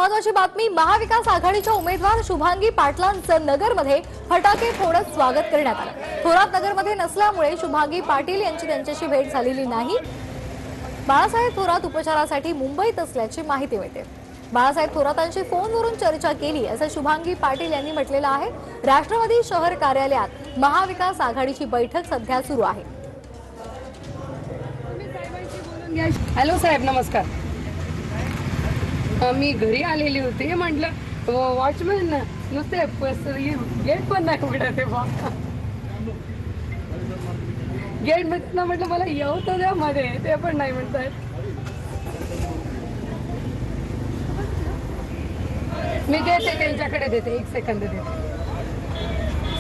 महत्वाची बातमी, महाविकास आघाडीच्या उमेदवार शुभांगी पाटलांचं नगरमध्ये फटाके फोडत स्वागत करण्यात आलं। थोरात नगरमध्ये नसल्यामुळे शुभांगी पाटील यांची त्यांच्याशी भेट झालेली नाही। बाळासाहेब थोरात उपचारासाठी मुंबईत असल्याची माहिती मिळते। बाळासाहेब थोरातांशी फोनवरून चर्चा केली असं शुभांगी पाटील यांनी म्हटलेलं आहे। राष्ट्रवादी शहर कार्यालयात महाविकास आघाडीची बैठक सध्या सुरू आहे। हॅलो साहेब, नमस्कार। मी घरी आलेली होती, म्हटलं वॉचमॅन नुसते गेट पण नाही उघडत गेट मध्ये, म्हटलं मला येऊ तर द्या मध्ये, ते पण नाही म्हणतायत। मी देते त्यांच्याकडे, देते, एक सेकंद देते।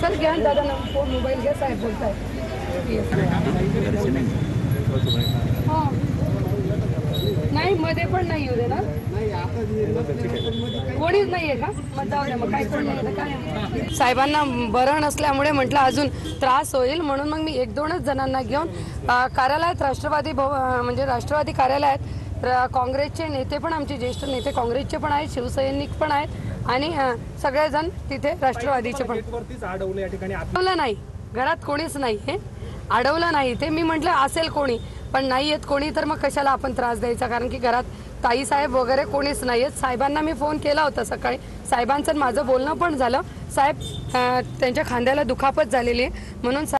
सर घ्या दादा ना फोन, मोबाईल घ्या, साहेब बोलतायत। नाही मध्ये पण नाही येऊ दे ना, कोणीच नाहीये का? मग जाऊ द्या, मग काय कोण नाही काय। साहेबांना बरं नसल्यामुळे म्हटलं अजून त्रास होईल म्हणून मग मी एक दोनच जणांना घेऊन कार्यालयात, राष्ट्रवादी म्हणजे राष्ट्रवादी कार्यालयात काँग्रेसचे नेते पण, आमचे ज्येष्ठ नेते काँग्रेसचे पण आहेत, शिवसैनिक पण आहेत आणि सगळेजण तिथे राष्ट्रवादीचे पण। अडवलं नाही, घरात कोणीच नाही, हे अडवलं नाही ते। मी म्हटलं असेल कोणी, पण नाही येत कोणी, तर मग कशाला आपण त्रास द्यायचा, कारण की घरात ताई साहेब वगैरे कोणीच नाही आहेत। साहेबांना मी फोन केला होता सकाळी, साहेबांचं माझं बोलणं पण झालं। साहेब त्यांच्या खांद्याला दुखापत झालेली आहे म्हणून